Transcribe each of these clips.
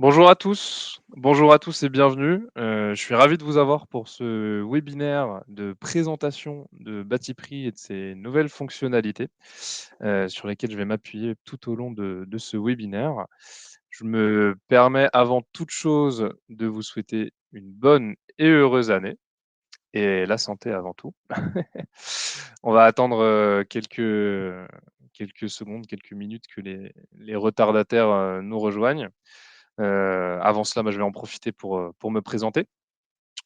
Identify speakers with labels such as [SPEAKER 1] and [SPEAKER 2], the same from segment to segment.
[SPEAKER 1] Bonjour à tous et bienvenue. Je suis ravi de vous avoir pour ce webinaire de présentation de Batiprix et de ses nouvelles fonctionnalités, sur lesquelles je vais m'appuyer tout au long de ce webinaire. Je me permets avant toute chose de vous souhaiter une bonne et heureuse année et la santé avant tout. On va attendre, quelques secondes, quelques minutes que les retardataires, nous rejoignent. Avant cela, je vais en profiter pour me présenter.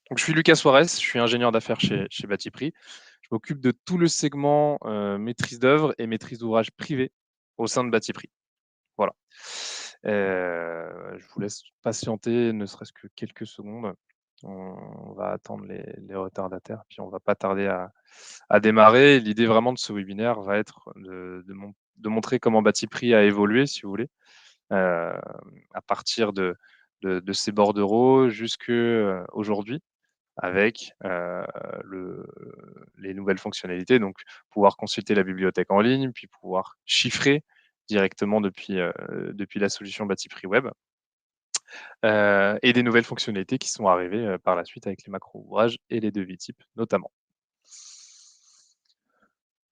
[SPEAKER 1] Donc, je suis Lucas Suarez, je suis ingénieur d'affaires chez Batiprix. Je m'occupe de tout le segment maîtrise d'œuvre et maîtrise d'ouvrage privé au sein de Batiprix. Voilà. Je vous laisse patienter ne serait-ce que quelques secondes. On va attendre les retardataires, puis on va pas tarder à démarrer. L'idée vraiment de ce webinaire va être de montrer comment Batiprix a évolué, si vous voulez, à partir de ces bordereaux jusque aujourd'hui avec les nouvelles fonctionnalités, donc pouvoir consulter la bibliothèque en ligne, puis pouvoir chiffrer directement depuis la solution Batiprix Web, et des nouvelles fonctionnalités qui sont arrivées par la suite avec les macro-ouvrages et les devis types notamment.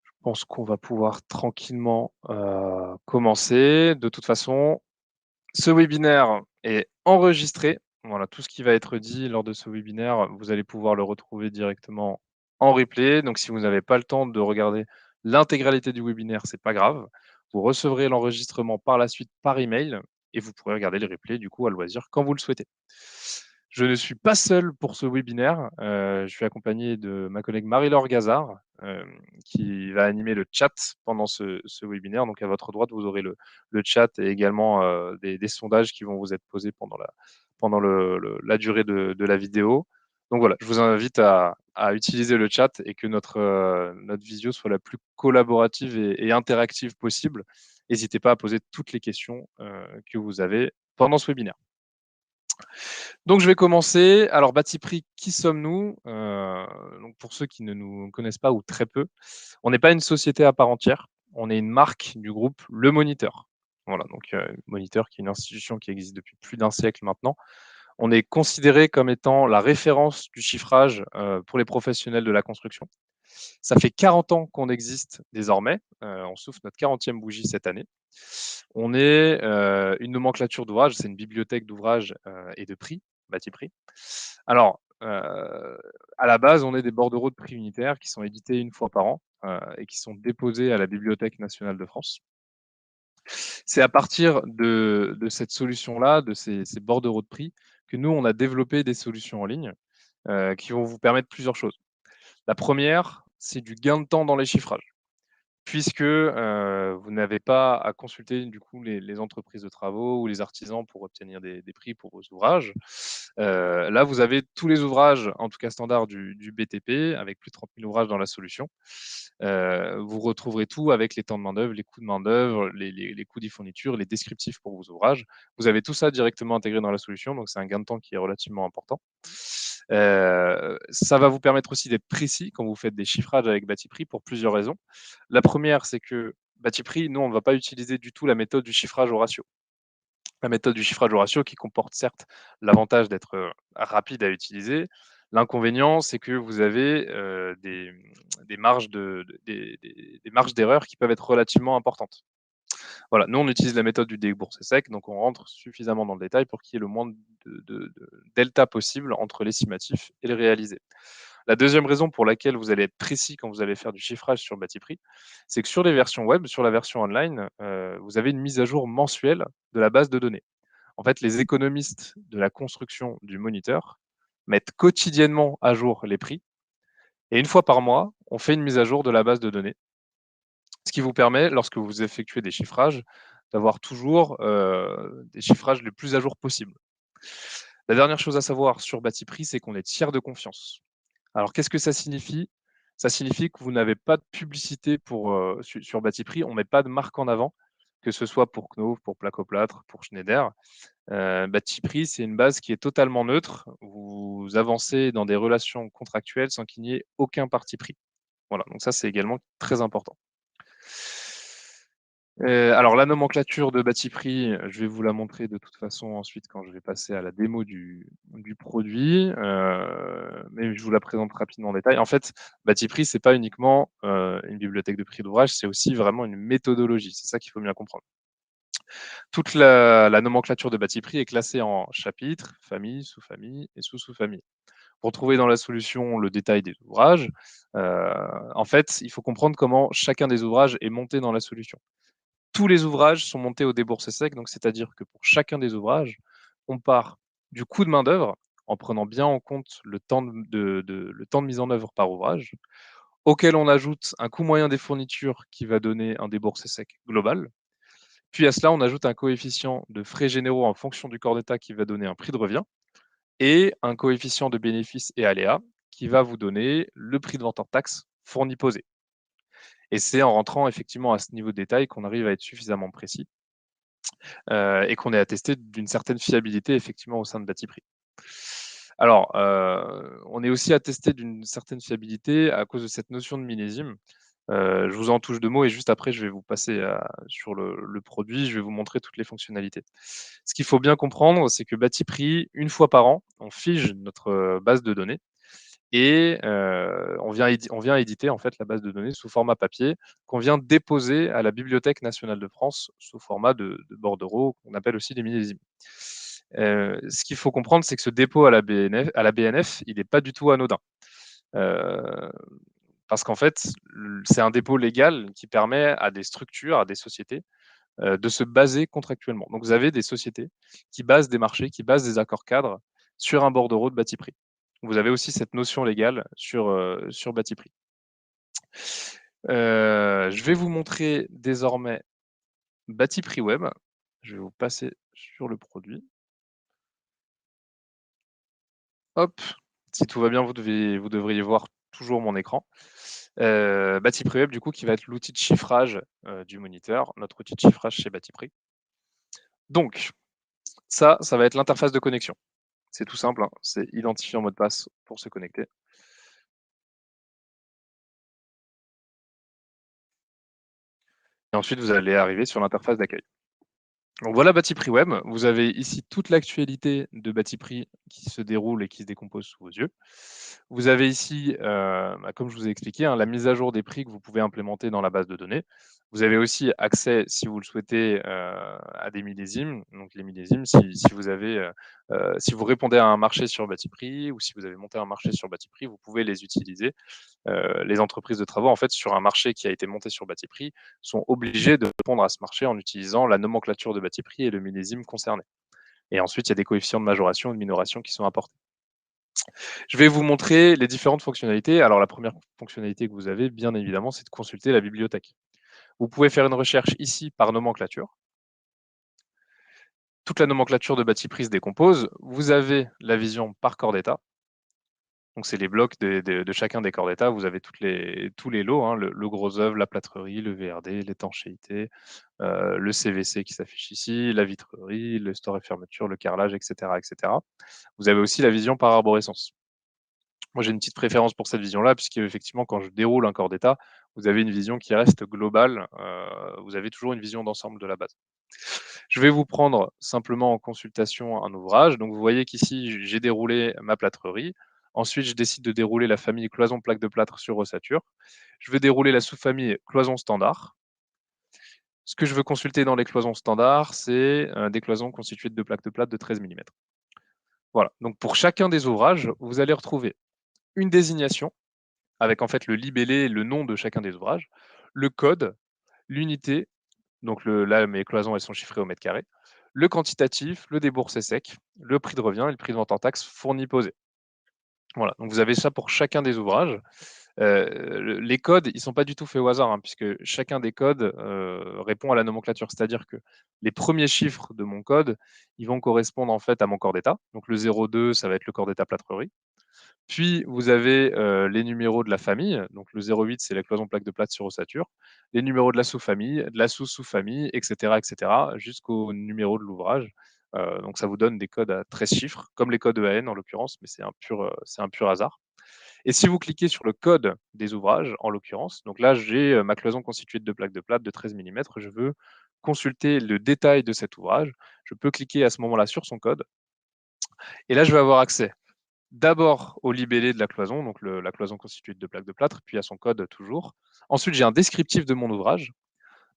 [SPEAKER 1] Je pense qu'on va pouvoir tranquillement commencer. De toute façon, ce webinaire est enregistré. Voilà, tout ce qui va être dit lors de ce webinaire, vous allez pouvoir le retrouver directement en replay. Donc, si vous n'avez pas le temps de regarder l'intégralité du webinaire, c'est pas grave. Vous recevrez l'enregistrement par la suite par email et vous pourrez regarder le replay du coup à loisir quand vous le souhaitez. Je ne suis pas seul pour ce webinaire. Je suis accompagné de ma collègue Marie-Laure Gazard, qui va animer le chat pendant ce webinaire. Donc, à votre droite, vous aurez le chat et également des sondages qui vont vous être posés pendant la durée de la vidéo. Donc voilà, je vous invite à utiliser le chat et que notre visio soit la plus collaborative et interactive possible. N'hésitez pas à poser toutes les questions que vous avez pendant ce webinaire. Donc je vais commencer. Alors Batiprix, qui sommes-nous? Donc pour ceux qui ne nous connaissent pas ou très peu, on n'est pas une société à part entière, on est une marque du groupe Le Moniteur. Voilà, donc Moniteur qui est une institution qui existe depuis plus d'un siècle maintenant. On est considéré comme étant la référence du chiffrage pour les professionnels de la construction. Ça fait 40 ans qu'on existe désormais. On souffle notre 40e bougie cette année. On est une nomenclature d'ouvrages, c'est une bibliothèque d'ouvrages et de prix, Batiprix. Alors, à la base, on est des bordereaux de prix unitaires qui sont édités une fois par an et qui sont déposés à la Bibliothèque nationale de France. C'est à partir de cette solution-là, de ces bordereaux de prix, que nous, on a développé des solutions en ligne qui vont vous permettre plusieurs choses. La première, c'est du gain de temps dans les chiffrages, puisque vous n'avez pas à consulter du coup les entreprises de travaux ou les artisans pour obtenir des prix pour vos ouvrages. Là, vous avez tous les ouvrages, en tout cas standard du BTP, avec plus de 30 000 ouvrages dans la solution. Vous retrouverez tout avec les temps de main-d'œuvre, les coûts de main-d'œuvre, les coûts des fournitures, les descriptifs pour vos ouvrages. Vous avez tout ça directement intégré dans la solution, donc c'est un gain de temps qui est relativement important. Ça va vous permettre aussi d'être précis quand vous faites des chiffrages avec Batiprix pour plusieurs raisons. La première, c'est que Batiprix, nous, on ne va pas utiliser du tout la méthode du chiffrage au ratio. La méthode du chiffrage au ratio qui comporte certes l'avantage d'être rapide à utiliser. L'inconvénient, c'est que vous avez des marges d'erreur qui peuvent être relativement importantes. Voilà, nous, on utilise la méthode du déboursé sec, donc on rentre suffisamment dans le détail pour qu'il y ait le moins de delta possible entre l'estimatif et le réalisé. La deuxième raison pour laquelle vous allez être précis quand vous allez faire du chiffrage sur Batiprix, c'est que sur les versions web, sur la version online, vous avez une mise à jour mensuelle de la base de données. En fait, les économistes de la construction du moniteur mettent quotidiennement à jour les prix et une fois par mois, on fait une mise à jour de la base de données, ce qui vous permet, lorsque vous effectuez des chiffrages, d'avoir toujours des chiffrages les plus à jour possibles. La dernière chose à savoir sur Batiprix, c'est qu'on est tiers de confiance. Alors, qu'est-ce que ça signifie? Ça signifie que vous n'avez pas de publicité sur Batiprix, on ne met pas de marque en avant, que ce soit pour Knauf, pour Placoplâtre, pour Schneider. Batiprix, c'est une base qui est totalement neutre. Vous avancez dans des relations contractuelles sans qu'il n'y ait aucun parti pris. Voilà, donc ça, c'est également très important. Alors la nomenclature de bâti prix, je vais vous la montrer de toute façon ensuite quand je vais passer à la démo du produit, mais je vous la présente rapidement en détail. En fait, bâti prix, c'est pas uniquement, une bibliothèque de prix d'ouvrage, c'est aussi vraiment une méthodologie. C'est ça qu'il faut bien comprendre. Toute la nomenclature de bâti prix est classée en chapitres, familles, sous-familles et sous-sous-familles. Pour trouver dans la solution le détail des ouvrages, en fait, il faut comprendre comment chacun des ouvrages est monté dans la solution. Tous les ouvrages sont montés au déboursé sec, donc c'est-à-dire que pour chacun des ouvrages, on part du coût de main-d'œuvre en prenant bien en compte le temps de mise en œuvre par ouvrage, auquel on ajoute un coût moyen des fournitures qui va donner un déboursé sec global. Puis à cela, on ajoute un coefficient de frais généraux en fonction du corps d'État qui va donner un prix de revient et un coefficient de bénéfice et aléa qui va vous donner le prix de vente hors taxe fourni posé. Et c'est en rentrant effectivement à ce niveau de détail qu'on arrive à être suffisamment précis et qu'on est attesté d'une certaine fiabilité effectivement au sein de Batiprix. Alors, on est aussi attesté d'une certaine fiabilité à cause de cette notion de millésime. Je vous en touche 2 mots et juste après je vais vous passer sur le produit, je vais vous montrer toutes les fonctionnalités. Ce qu'il faut bien comprendre, c'est que Batiprix, une fois par an, on fige notre, base de données et on vient éditer en fait la base de données sous format papier qu'on vient déposer à la Bibliothèque nationale de France sous format de bordereaux qu'on appelle aussi des millésimes. Ce qu'il faut comprendre, c'est que ce dépôt à la BNF, il n'est pas du tout anodin. Euh, Parce qu'en fait, c'est un dépôt légal qui permet à des structures, à des sociétés, de se baser contractuellement. Donc vous avez des sociétés qui basent des marchés, qui basent des accords cadres sur un bordereau de bâti prix. Vous avez aussi cette notion légale sur bâti prix. Je vais vous montrer désormais bâti prix web. Je vais vous passer sur le produit. Hop, si tout va bien, vous devriez voir toujours mon écran. Batiprix Web, du coup, qui va être l'outil de chiffrage du moniteur, notre outil de chiffrage chez Batiprix. Donc, ça va être l'interface de connexion. C'est tout simple, hein, c'est identifier un mot de passe pour se connecter. Et ensuite, vous allez arriver sur l'interface d'accueil. Donc voilà Batiprix Web. Vous avez ici toute l'actualité de Batiprix qui se déroule et qui se décompose sous vos yeux. Vous avez ici, comme je vous ai expliqué, hein, la mise à jour des prix que vous pouvez implémenter dans la base de données. Vous avez aussi accès, si vous le souhaitez, à des millésimes. Donc les millésimes, si vous répondez à un marché sur Batiprix ou si vous avez monté un marché sur Batiprix, vous pouvez les utiliser. Les entreprises de travaux, en fait, sur un marché qui a été monté sur Batiprix, sont obligées de répondre à ce marché en utilisant la nomenclature de Batiprix et le millésime concerné. Et ensuite, il y a des coefficients de majoration ou de minoration qui sont apportés. Je vais vous montrer les différentes fonctionnalités. Alors, la première fonctionnalité que vous avez, bien évidemment, c'est de consulter la bibliothèque. Vous pouvez faire une recherche ici par nomenclature. Toute la nomenclature de Batiprix se décompose. Vous avez la vision par corps d'état. Donc, c'est les blocs de chacun des corps d'état. Vous avez tous les lots, hein, le gros œuvre, la plâtrerie, le VRD, l'étanchéité, le CVC qui s'affiche ici, la vitrerie, le store et fermeture, le carrelage, etc., etc. Vous avez aussi la vision par arborescence. Moi, j'ai une petite préférence pour cette vision-là, puisque effectivement, quand je déroule un corps d'état, vous avez une vision qui reste globale. Vous avez toujours une vision d'ensemble de la base. Je vais vous prendre simplement en consultation un ouvrage. Donc, vous voyez qu'ici, j'ai déroulé ma plâtrerie. Ensuite, je décide de dérouler la famille cloison plaque de plâtre sur ossature. Je vais dérouler la sous-famille cloison standard. Ce que je veux consulter dans les cloisons standards, c'est des cloisons constituées de 2 plaques de plâtre de 13 mm. Voilà. Donc, pour chacun des ouvrages, vous allez retrouver une désignation avec en fait le libellé, le nom de chacun des ouvrages, le code, l'unité, donc là mes cloisons elles sont chiffrées au mètre carré, le quantitatif, le déboursé sec, le prix de revient et le prix de vente en taxe fourni posé. Voilà, donc vous avez ça pour chacun des ouvrages. Les codes, ils ne sont pas du tout faits au hasard, hein, puisque chacun des codes répond à la nomenclature. C'est-à-dire que les premiers chiffres de mon code, ils vont correspondre en fait à mon corps d'état. Donc le 02, ça va être le corps d'état plâtrerie. Puis, vous avez les numéros de la famille. Donc, le 08, c'est la cloison plaque de plâtre sur ossature. Les numéros de la sous-famille, de la sous-sous-famille, etc., jusqu'au numéro de l'ouvrage. Donc, ça vous donne des codes à 13 chiffres, comme les codes EAN en l'occurrence, mais c'est un pur hasard. Et si vous cliquez sur le code des ouvrages, en l'occurrence, donc là, j'ai ma cloison constituée de 2 plaques de plâtre de 13 mm. Je veux consulter le détail de cet ouvrage. Je peux cliquer à ce moment-là sur son code. Et là, je vais avoir accès d'abord au libellé de la cloison, donc la cloison constituée de 2 plaques de plâtre, puis à son code toujours. Ensuite, j'ai un descriptif de mon ouvrage.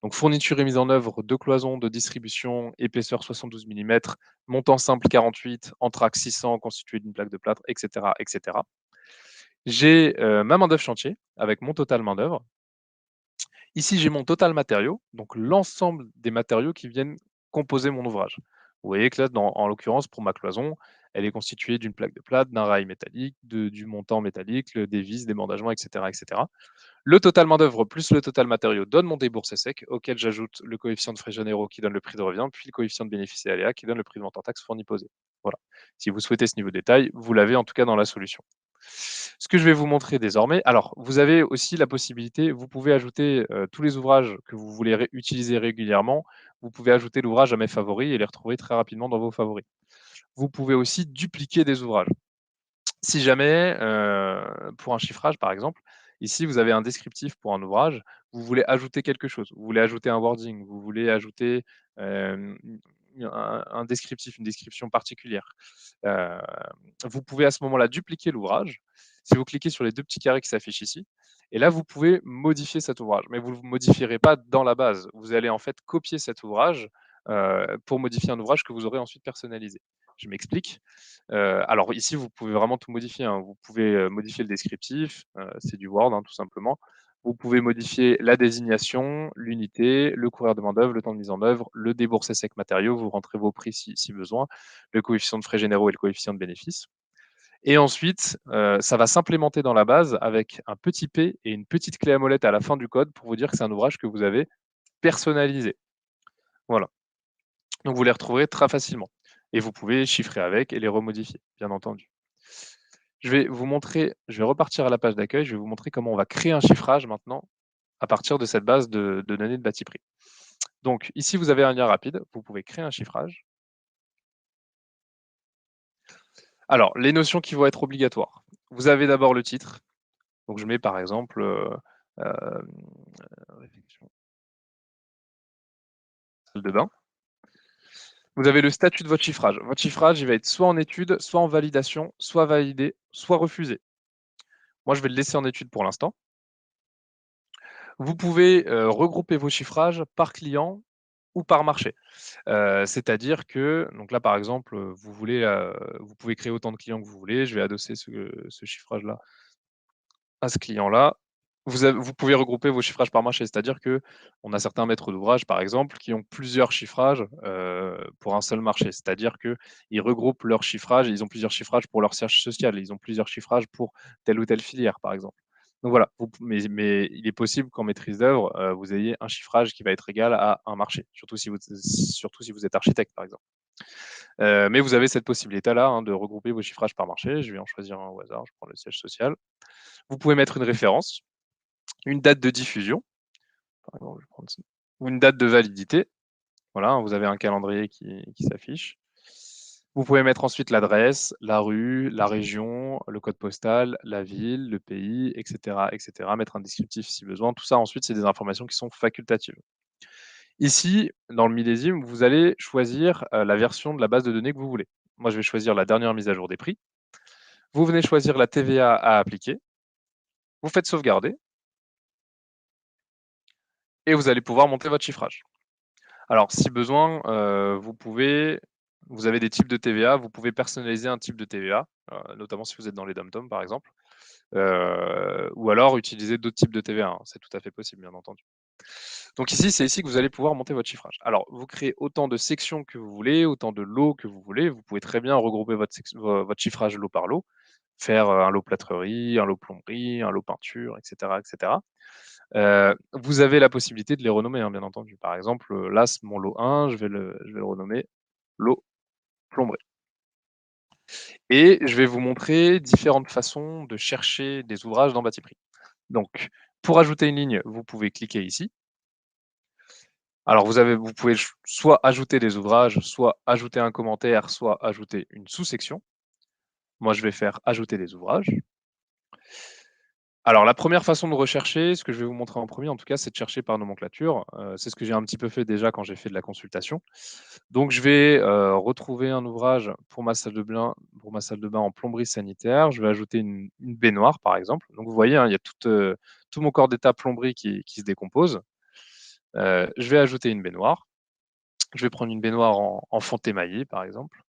[SPEAKER 1] Donc, fourniture et mise en œuvre de cloisons de distribution, épaisseur 72 mm, montant simple 48, entraque 600, constitué d'une plaque de plâtre, etc. etc. J'ai ma main-d'œuvre chantier avec mon total main-d'œuvre. Ici, j'ai mon total matériau, donc l'ensemble des matériaux qui viennent composer mon ouvrage. Vous voyez que là, en l'occurrence, pour ma cloison, elle est constituée d'une plaque de plâtre, d'un rail métallique, du montant métallique, des vis, des bandagements, etc., etc. Le total main-d'œuvre plus le total matériau donne mon déboursé sec, auquel j'ajoute le coefficient de frais généraux qui donne le prix de revient, puis le coefficient de bénéfice et aléa qui donne le prix de vente en taxe fourni posé. Voilà. Si vous souhaitez ce niveau de détail, vous l'avez en tout cas dans la solution. Ce que je vais vous montrer désormais, alors vous avez aussi la possibilité, vous pouvez ajouter tous les ouvrages que vous voulez utiliser régulièrement, vous pouvez ajouter l'ouvrage à mes favoris et les retrouver très rapidement dans vos favoris. Vous pouvez aussi dupliquer des ouvrages. Si jamais, pour un chiffrage par exemple, ici vous avez un descriptif pour un ouvrage, vous voulez ajouter quelque chose, vous voulez ajouter un wording, vous voulez ajouter un descriptif, une description particulière. Vous pouvez à ce moment-là dupliquer l'ouvrage. Si vous cliquez sur les 2 petits carrés qui s'affichent ici, et là vous pouvez modifier cet ouvrage, mais vous ne le modifierez pas dans la base. Vous allez en fait copier cet ouvrage pour modifier un ouvrage que vous aurez ensuite personnalisé. Je m'explique. Alors ici, vous pouvez vraiment tout modifier, hein. Vous pouvez modifier le descriptif, c'est du Word, hein, tout simplement. Vous pouvez modifier la désignation, l'unité, le courrier de main-d'œuvre, le temps de mise en œuvre, le déboursé sec matériaux, vous rentrez vos prix si besoin, le coefficient de frais généraux et le coefficient de bénéfice. Et ensuite, ça va s'implémenter dans la base avec un petit P et une petite clé à molette à la fin du code pour vous dire que c'est un ouvrage que vous avez personnalisé. Voilà. Donc vous les retrouverez très facilement. Et vous pouvez chiffrer avec et les remodifier, bien entendu. Je vais vous montrer, je vais repartir à la page d'accueil, je vais vous montrer comment on va créer un chiffrage maintenant à partir de cette base de données de Batiprix. Donc ici, vous avez un lien rapide, vous pouvez créer un chiffrage. Alors, les notions qui vont être obligatoires. Vous avez d'abord le titre. Donc je mets par exemple réflexion, salle de bain. Vous avez le statut de votre chiffrage. Votre chiffrage, il va être soit en étude, soit en validation, soit validé, soit refusé. Moi, je vais le laisser en étude pour l'instant. Vous pouvez regrouper vos chiffrages par client ou par marché. C'est-à-dire que, donc là, par exemple, vous pouvez créer autant de clients que vous voulez. Je vais adosser ce chiffrage-là à ce client-là. Vous pouvez regrouper vos chiffrages par marché, c'est-à-dire qu'on a certains maîtres d'ouvrage, par exemple, qui ont plusieurs chiffrages pour un seul marché. C'est-à-dire qu'ils regroupent leurs chiffrages, ils ont plusieurs chiffrages pour leur siège social, ils ont plusieurs chiffrages pour telle ou telle filière, par exemple. Donc voilà, mais il est possible qu'en maîtrise d'œuvre, vous ayez un chiffrage qui va être égal à un marché, surtout si vous êtes architecte, par exemple. Mais vous avez cette possibilité-là hein, de regrouper vos chiffrages par marché. Je vais en choisir un au hasard, je prends le siège social. Vous pouvez mettre une référence, une date de diffusion, par exemple, je vais prendre ça, ou une date de validité. Voilà, vous avez un calendrier qui s'affiche. Vous pouvez mettre ensuite l'adresse, la rue, la région, le code postal, la ville, le pays, etc., etc. Mettre un descriptif si besoin. Tout ça, ensuite, c'est des informations qui sont facultatives. Ici, dans le millésime, vous allez choisir la version de la base de données que vous voulez. Moi, je vais choisir la dernière mise à jour des prix. Vous venez choisir la TVA à appliquer. Vous faites sauvegarder. Et vous allez pouvoir monter votre chiffrage. Alors, si besoin, vous avez des types de TVA, vous pouvez personnaliser un type de TVA, notamment si vous êtes dans les dom-tom par exemple, ou alors utiliser d'autres types de TVA, hein, c'est tout à fait possible, bien entendu. Donc ici, c'est ici que vous allez pouvoir monter votre chiffrage. Alors, vous créez autant de sections que vous voulez, autant de lots que vous voulez. Vous pouvez très bien regrouper votre chiffrage lot par lot, faire un lot plâtrerie, un lot plomberie, un lot peinture, etc. etc. Vous avez la possibilité de les renommer, hein, bien entendu. Par exemple, là, mon lot 1, je vais le renommer lot plomberie. Et je vais vous montrer différentes façons de chercher des ouvrages dans Batiprix. Donc, pour ajouter une ligne, vous pouvez cliquer ici. Alors, vous pouvez soit ajouter des ouvrages, soit ajouter un commentaire, soit ajouter une sous-section. Moi, je vais faire ajouter des ouvrages. Alors la première façon de rechercher, ce que je vais vous montrer en premier en tout cas, c'est de chercher par nomenclature. C'est ce que j'ai un petit peu fait déjà quand j'ai fait de la consultation. Donc je vais, retrouver un ouvrage pour ma salle de bain en plomberie sanitaire. Je vais ajouter une baignoire par exemple. Donc vous voyez, hein, il y a tout mon corps d'état plomberie qui se décompose. Je vais ajouter une baignoire. Je vais prendre une baignoire en fonte émaillée par exemple.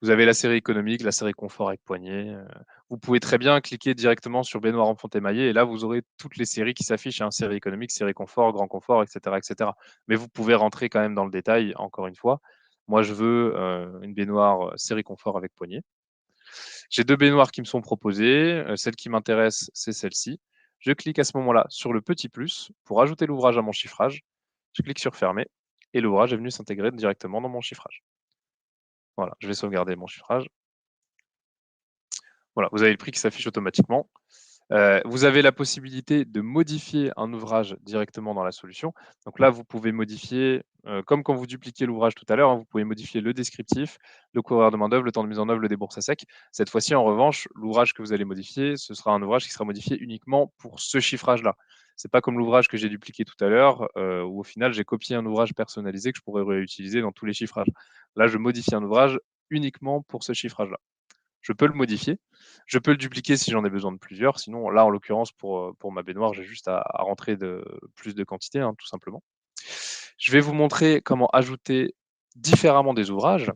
[SPEAKER 1] Vous avez la série économique, la série confort avec poignée. Vous pouvez très bien cliquer directement sur baignoire en fonte émaillée et là, vous aurez toutes les séries qui s'affichent, hein, série économique, série confort, grand confort, et cetera, et cetera. Mais vous pouvez rentrer quand même dans le détail, encore une fois. Moi, je veux une baignoire série confort avec poignée. J'ai 2 baignoires qui me sont proposées. Celle qui m'intéresse, c'est celle-ci. Je clique à ce moment-là sur le petit plus pour ajouter l'ouvrage à mon chiffrage. Je clique sur fermer et l'ouvrage est venu s'intégrer directement dans mon chiffrage. Voilà, je vais sauvegarder mon chiffrage. Voilà, vous avez le prix qui s'affiche automatiquement. Vous avez la possibilité de modifier un ouvrage directement dans la solution. Donc là, vous pouvez modifier, comme quand vous dupliquiez l'ouvrage tout à l'heure, hein, vous pouvez modifier le descriptif, le coût horaire de main-d'œuvre, le temps de mise en œuvre, le débourse à sec. Cette fois-ci, en revanche, l'ouvrage que vous allez modifier, ce sera un ouvrage qui sera modifié uniquement pour ce chiffrage-là. C'est pas comme l'ouvrage que j'ai dupliqué tout à l'heure, où au final, j'ai copié un ouvrage personnalisé que je pourrais réutiliser dans tous les chiffrages. Là, je modifie un ouvrage uniquement pour ce chiffrage-là. Je peux le modifier. Je peux le dupliquer si j'en ai besoin de plusieurs. Sinon, là, en l'occurrence, pour ma baignoire, j'ai juste à rentrer plus de quantité, hein, tout simplement. Je vais vous montrer comment ajouter différemment des ouvrages.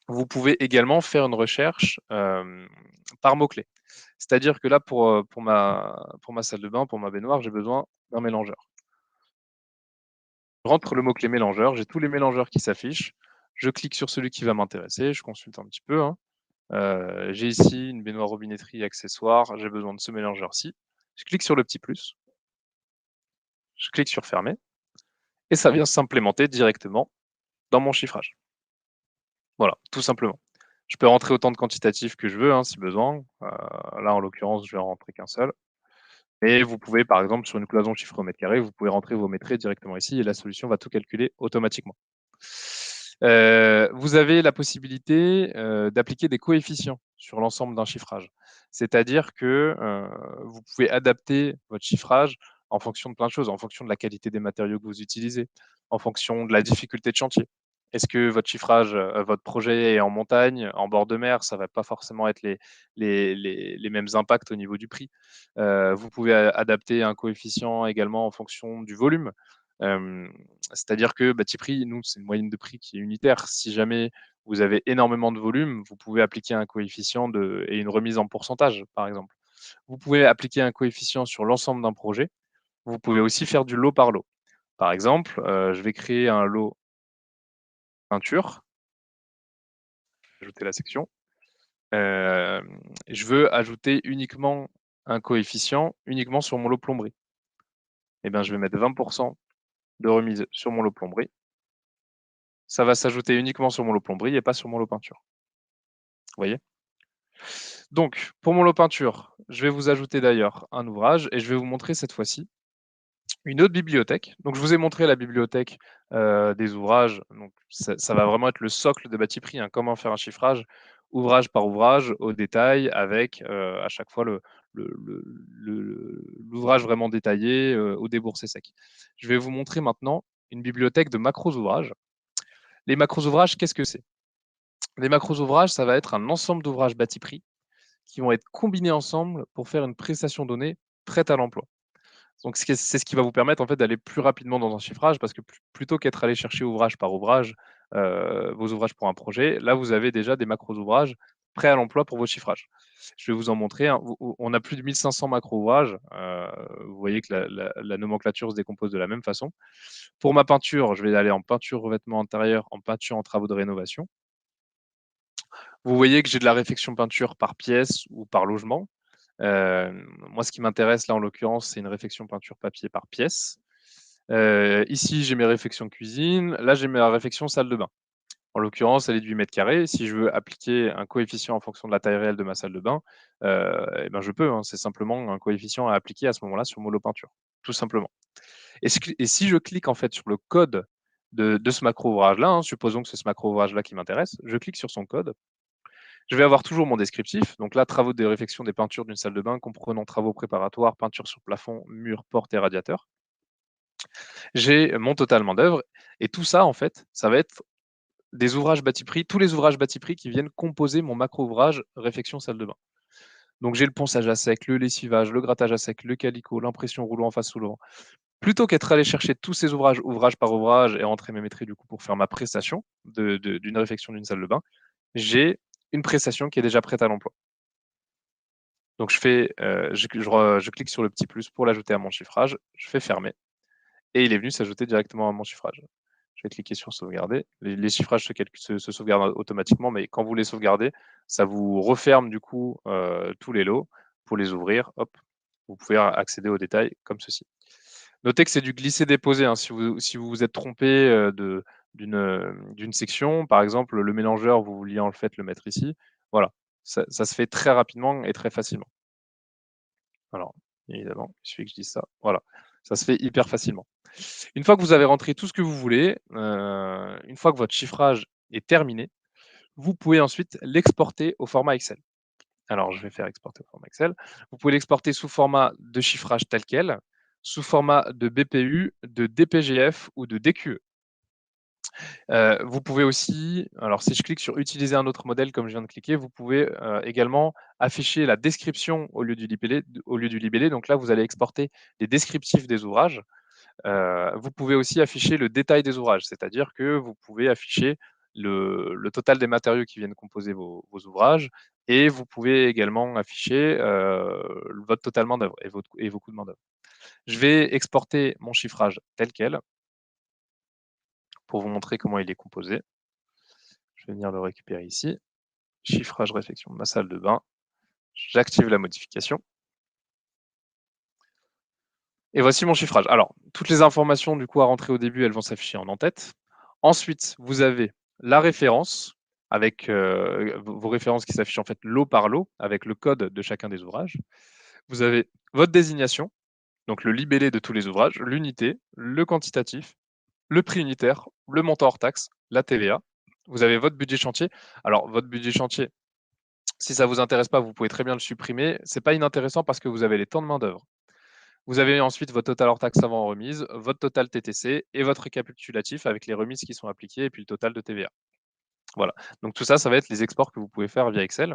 [SPEAKER 1] Vous pouvez également faire une recherche par mots-clés. C'est-à-dire que là, pour ma salle de bain, pour ma baignoire, j'ai besoin d'un mélangeur. Je rentre le mot-clé mélangeur, j'ai tous les mélangeurs qui s'affichent. Je clique sur celui qui va m'intéresser, je consulte un petit peu, hein. J'ai ici une baignoire robinetterie accessoire, j'ai besoin de ce mélangeur-ci. Je clique sur le petit plus, je clique sur fermer et ça vient s'implémenter directement dans mon chiffrage. Voilà, tout simplement. Je peux rentrer autant de quantitatifs que je veux, hein, si besoin. Là, en l'occurrence, je vais en rentrer qu'un seul. Et vous pouvez, par exemple, sur une cloison chiffrée au mètre carré, vous pouvez rentrer vos mètres directement ici et la solution va tout calculer automatiquement. Vous avez la possibilité d'appliquer des coefficients sur l'ensemble d'un chiffrage. C'est-à-dire que vous pouvez adapter votre chiffrage en fonction de plein de choses, en fonction de la qualité des matériaux que vous utilisez, en fonction de la difficulté de chantier. Est-ce que votre chiffrage, votre projet est en montagne, en bord de mer? Ça va pas forcément être les mêmes impacts au niveau du prix. Vous pouvez adapter un coefficient également en fonction du volume. C'est-à-dire que Batiprix, nous, c'est une moyenne de prix qui est unitaire. Si jamais vous avez énormément de volume, vous pouvez appliquer un coefficient et une remise en pourcentage, par exemple. Vous pouvez appliquer un coefficient sur l'ensemble d'un projet. Vous pouvez aussi faire du lot par lot. Par exemple, je vais créer un lot peinture, ajouter la section. Je veux ajouter uniquement un coefficient uniquement sur mon lot plomberie. Eh bien, je vais mettre 20% de remise sur mon lot plomberie. Ça va s'ajouter uniquement sur mon lot plomberie et pas sur mon lot peinture. Vous voyez? Donc, pour mon lot peinture, je vais vous ajouter d'ailleurs un ouvrage et je vais vous montrer cette fois-ci une autre bibliothèque. Donc, je vous ai montré la bibliothèque des ouvrages. Donc, ça va vraiment être le socle de Batiprix, hein, comment faire un chiffrage, ouvrage par ouvrage, au détail, avec à chaque fois l'ouvrage vraiment détaillé au déboursé sec. Je vais vous montrer maintenant une bibliothèque de macros ouvrages. Les macros ouvrages, qu'est-ce que c'est? Les macros ouvrages, ça va être un ensemble d'ouvrages Batiprix qui vont être combinés ensemble pour faire une prestation donnée prête à l'emploi. Donc c'est ce qui va vous permettre en fait d'aller plus rapidement dans un chiffrage parce que plutôt qu'être allé chercher ouvrage par ouvrage, vos ouvrages pour un projet, là vous avez déjà des macros ouvrages prêts à l'emploi pour vos chiffrages. Je vais vous en montrer, hein. On a plus de 1500 macros ouvrages. Vous voyez que la nomenclature se décompose de la même façon. Pour ma peinture, je vais aller en peinture revêtement intérieur, en peinture en travaux de rénovation. Vous voyez que j'ai de la réfection peinture par pièce ou par logement. Moi, ce qui m'intéresse là, en l'occurrence, c'est une réfection peinture papier par pièce. Ici, j'ai mes réfections cuisine. Là, j'ai ma réfection salle de bain. En l'occurrence, elle est de 8 mètres carrés. Si je veux appliquer un coefficient en fonction de la taille réelle de ma salle de bain, eh ben, je peux, hein. C'est simplement un coefficient à appliquer à ce moment-là sur mon lot peinture, tout simplement. Et si je clique en fait sur le code de ce macro ouvrage-là, hein, supposons que c'est ce macro ouvrage-là qui m'intéresse, je clique sur son code Je vais avoir toujours mon descriptif. Donc là, travaux de réfection des peintures d'une salle de bain comprenant travaux préparatoires, peinture sur plafond, murs, portes et radiateurs. J'ai mon totalement d'œuvre et tout ça, en fait, ça va être des ouvrages bâti prix, tous les ouvrages bâti prix qui viennent composer mon macro ouvrage réfection salle de bain. Donc j'ai le ponçage à sec, le lessivage, le grattage à sec, le calicot, l'impression rouleau en face soulevant. Plutôt qu'être allé chercher tous ces ouvrages, ouvrage par ouvrage, et rentrer mes maîtrises du coup pour faire ma prestation d'une réfection d'une salle de bain, j'ai une prestation qui est déjà prête à l'emploi. Donc je clique sur le petit plus pour l'ajouter à mon chiffrage, je fais fermer, et il est venu s'ajouter directement à mon chiffrage. Je vais cliquer sur sauvegarder. Les chiffrages se sauvegardent automatiquement, mais quand vous les sauvegardez, ça vous referme du coup tous les lots. Pour les ouvrir, hop, vous pouvez accéder aux détails comme ceci. Notez que c'est du glisser-déposer. Hein. Si vous vous êtes trompé d'une section, par exemple, le mélangeur, vous vouliez en fait le mettre ici. Voilà, ça se fait très rapidement et très facilement. Alors, évidemment, il suffit que je dise ça. Voilà, ça se fait hyper facilement. Une fois que vous avez rentré tout ce que vous voulez, une fois que votre chiffrage est terminé, vous pouvez ensuite l'exporter au format Excel. Alors, je vais faire exporter au format Excel. Vous pouvez l'exporter sous format de chiffrage tel quel, sous format de BPU, de DPGF ou de DQE. Vous pouvez aussi, alors si je clique sur utiliser un autre modèle comme je viens de cliquer, vous pouvez également afficher la description au lieu du libellé. Donc là, vous allez exporter les descriptifs des ouvrages. Vous pouvez aussi afficher le détail des ouvrages, c'est-à-dire que vous pouvez afficher le total des matériaux qui viennent composer vos ouvrages, et vous pouvez également afficher votre total main-d'œuvre et vos coûts de main-d'œuvre. Je vais exporter mon chiffrage tel quel pour vous montrer comment il est composé. Je vais venir le récupérer ici. Chiffrage réfection de ma salle de bain. J'active la modification. Et voici mon chiffrage. Alors, toutes les informations du coup à rentrer au début, elles vont s'afficher en en-tête. Ensuite, vous avez la référence avec vos références qui s'affichent en fait lot par lot avec le code de chacun des ouvrages. Vous avez votre désignation, donc le libellé de tous les ouvrages, l'unité, le quantitatif, le prix unitaire, le montant hors taxe, la TVA. Vous avez votre budget chantier. Alors, votre budget chantier, si ça ne vous intéresse pas, vous pouvez très bien le supprimer. Ce n'est pas inintéressant parce que vous avez les temps de main-d'œuvre. Vous avez ensuite votre total hors taxe avant remise, votre total TTC et votre récapitulatif avec les remises qui sont appliquées et puis le total de TVA. Voilà. Donc tout ça, ça va être les exports que vous pouvez faire via Excel.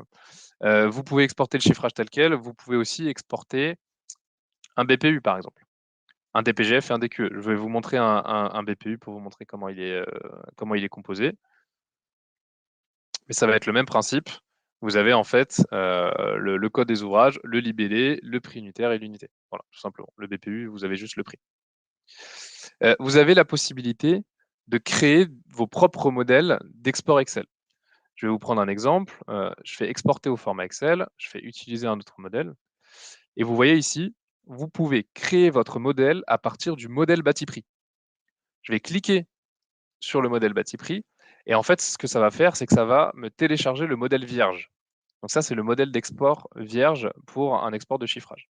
[SPEAKER 1] Vous pouvez exporter le chiffrage tel quel. Vous pouvez aussi exporter un BPU, par exemple, un DPGF et un DQE. Je vais vous montrer un BPU pour vous montrer comment il est composé. Mais ça va être le même principe. Vous avez en fait le code des ouvrages, le libellé, le prix unitaire et l'unité. Voilà, tout simplement. Le BPU, vous avez juste le prix. Vous avez la possibilité de créer vos propres modèles d'export Excel. Je vais vous prendre un exemple. Je fais exporter au format Excel. Je fais utiliser un autre modèle. Et vous voyez ici, vous pouvez créer votre modèle à partir du modèle bâti prix. Je vais cliquer sur le modèle bâti prix. Et en fait, ce que ça va faire, c'est que ça va me télécharger le modèle vierge. Donc ça, c'est le modèle d'export vierge pour un export de chiffrage.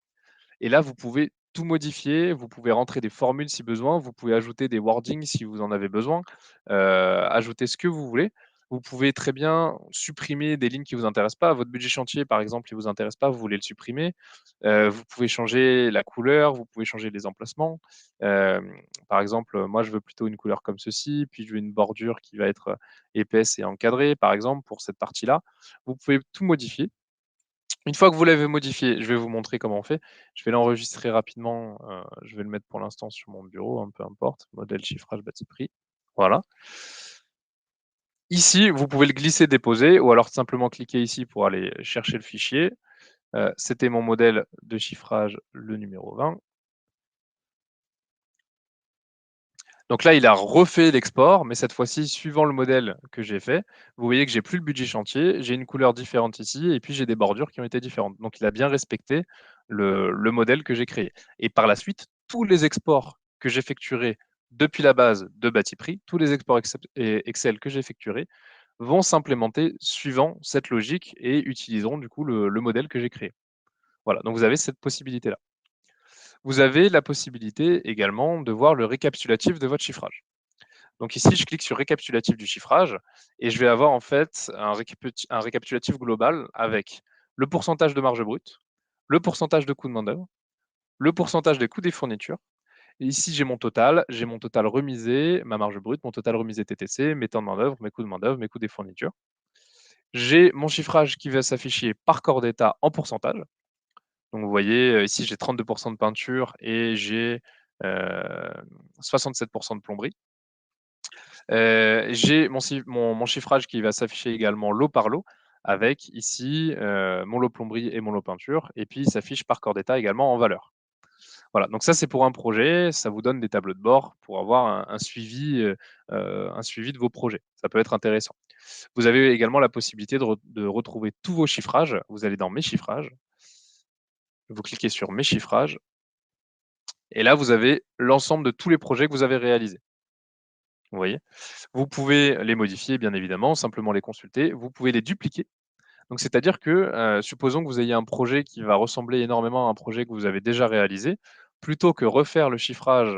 [SPEAKER 1] Et là, vous pouvez tout modifier, vous pouvez rentrer des formules si besoin, vous pouvez ajouter des wordings si vous en avez besoin, ajouter ce que vous voulez. Vous pouvez très bien supprimer des lignes qui ne vous intéressent pas. Votre budget chantier, par exemple, il ne vous intéresse pas, vous voulez le supprimer. Vous pouvez changer la couleur, vous pouvez changer les emplacements. Par exemple, moi, je veux plutôt une couleur comme ceci, puis je veux une bordure qui va être épaisse et encadrée, par exemple, pour cette partie-là. Vous pouvez tout modifier. Une fois que vous l'avez modifié, je vais vous montrer comment on fait. Je vais l'enregistrer rapidement. Je vais le mettre pour l'instant sur mon bureau, hein, peu importe. Modèle chiffrage bâti prix. Voilà. Ici, vous pouvez le glisser, déposer, ou alors simplement cliquer ici pour aller chercher le fichier. C'était mon modèle de chiffrage, le numéro 20. Donc là, il a refait l'export, mais cette fois-ci, suivant le modèle que j'ai fait, vous voyez que j'ai plus le budget chantier, j'ai une couleur différente ici, et puis j'ai des bordures qui ont été différentes. Donc il a bien respecté le modèle que j'ai créé. Et par la suite, tous les exports que j'effectuerai depuis la base de Batiprix, tous les exports Excel que j'effectuerai vont s'implémenter suivant cette logique et utiliseront du coup le modèle que j'ai créé. Voilà, donc vous avez cette possibilité-là. Vous avez la possibilité également de voir le récapitulatif de votre chiffrage. Donc ici, je clique sur récapitulatif du chiffrage et je vais avoir en fait un récapitulatif global avec le pourcentage de marge brute, le pourcentage de coût de main-d'œuvre, le pourcentage des coûts des fournitures. Et ici, j'ai mon total remisé, ma marge brute, mon total remisé TTC, mes temps de main-d'œuvre, mes coûts de main-d'œuvre, mes coûts des fournitures. J'ai mon chiffrage qui va s'afficher par corps d'état en pourcentage. Donc vous voyez, ici, j'ai 32% de peinture et j'ai 67% de plomberie. J'ai mon chiffrage qui va s'afficher également lot par lot, avec ici mon lot plomberie et mon lot peinture, et puis il s'affiche par corps d'état également en valeur. Voilà, donc ça c'est pour un projet, ça vous donne des tableaux de bord pour avoir un suivi de vos projets. Ça peut être intéressant. Vous avez également la possibilité de retrouver tous vos chiffrages. Vous allez dans mes chiffrages, vous cliquez sur mes chiffrages, et là vous avez l'ensemble de tous les projets que vous avez réalisés. Vous voyez? Vous pouvez les modifier bien évidemment, simplement les consulter. Vous pouvez les dupliquer. Donc c'est-à-dire que, supposons que vous ayez un projet qui va ressembler énormément à un projet que vous avez déjà réalisé, plutôt que refaire le chiffrage,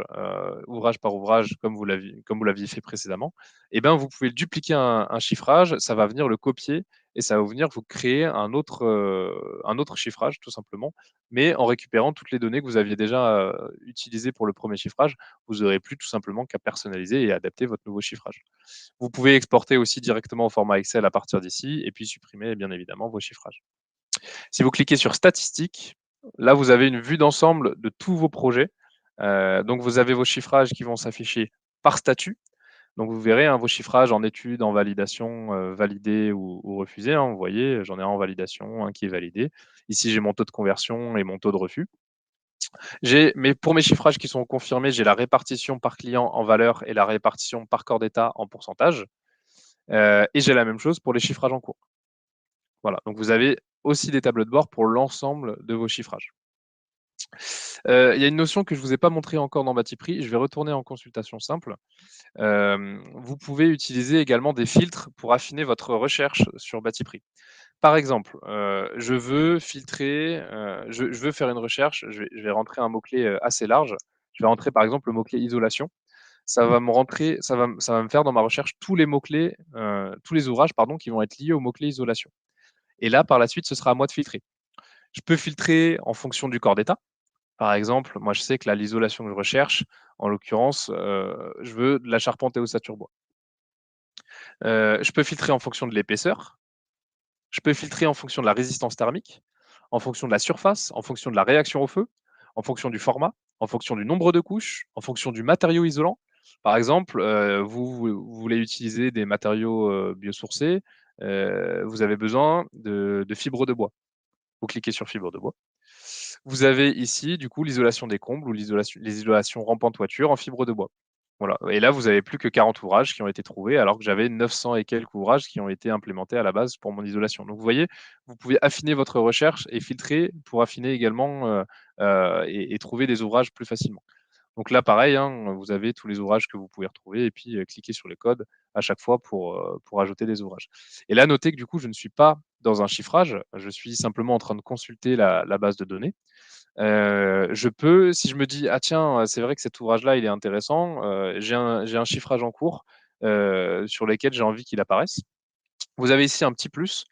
[SPEAKER 1] ouvrage par ouvrage comme vous l'aviez fait précédemment, et ben, vous pouvez dupliquer un chiffrage, ça va venir le copier et ça va venir vous créer un autre chiffrage tout simplement, mais en récupérant toutes les données que vous aviez déjà, utilisées pour le premier chiffrage. Vous n'aurez plus tout simplement qu'à personnaliser et adapter votre nouveau chiffrage. Vous pouvez exporter aussi directement au format Excel à partir d'ici et puis supprimer bien évidemment vos chiffrages. Si vous cliquez sur statistiques, là vous avez une vue d'ensemble de tous vos projets. Donc vous avez vos chiffrages qui vont s'afficher par statut. Donc vous verrez vos chiffrages en études, en validation, validé ou refusé. Vous voyez, j'en ai un en validation, un qui est validé. Ici j'ai mon taux de conversion et mon taux de refus. Mais pour mes chiffrages qui sont confirmés, j'ai la répartition par client en valeur et la répartition par corps d'état en pourcentage. Et j'ai la même chose pour les chiffrages en cours. Voilà, donc vous avez aussi des tableaux de bord pour l'ensemble de vos chiffrages. Il y a une notion que je ne vous ai pas montrée encore dans Batiprix, je vais retourner en consultation simple. Vous pouvez utiliser également des filtres pour affiner votre recherche sur Batiprix. Par exemple, je veux filtrer, je veux faire une recherche, je vais rentrer un mot-clé assez large. Je vais rentrer par exemple le mot-clé isolation. Ça va me faire dans ma recherche tous les mots-clés, tous les ouvrages pardon, qui vont être liés au mot-clé isolation. Et là, par la suite, ce sera à moi de filtrer. Je peux filtrer en fonction du corps d'état. Par exemple, moi, je sais que l'isolation que je recherche, en l'occurrence, je veux de la charpente et ossature bois. Je peux filtrer en fonction de l'épaisseur. Je peux filtrer en fonction de la résistance thermique, en fonction de la surface, en fonction de la réaction au feu, en fonction du format, en fonction du nombre de couches, en fonction du matériau isolant. Par exemple, vous voulez utiliser des matériaux biosourcés, vous avez besoin de fibres de bois. Vous cliquez sur fibre de bois. Vous avez ici, du coup, l'isolation des combles ou les isolations rampant toiture en fibre de bois. Voilà. Et là, vous n'avez plus que 40 ouvrages qui ont été trouvés, alors que j'avais 900 et quelques ouvrages qui ont été implémentés à la base pour mon isolation. Donc, vous voyez, vous pouvez affiner votre recherche et filtrer pour affiner également et trouver des ouvrages plus facilement. Donc là, pareil, vous avez tous les ouvrages que vous pouvez retrouver et puis cliquer sur les codes à chaque fois pour ajouter des ouvrages. Et là, notez que du coup, je ne suis pas dans un chiffrage, je suis simplement en train de consulter la base de données. Je peux, si je me dis, ah tiens, c'est vrai que cet ouvrage-là, il est intéressant, j'ai un chiffrage en cours sur lesquels j'ai envie qu'il apparaisse. Vous avez ici un petit plus,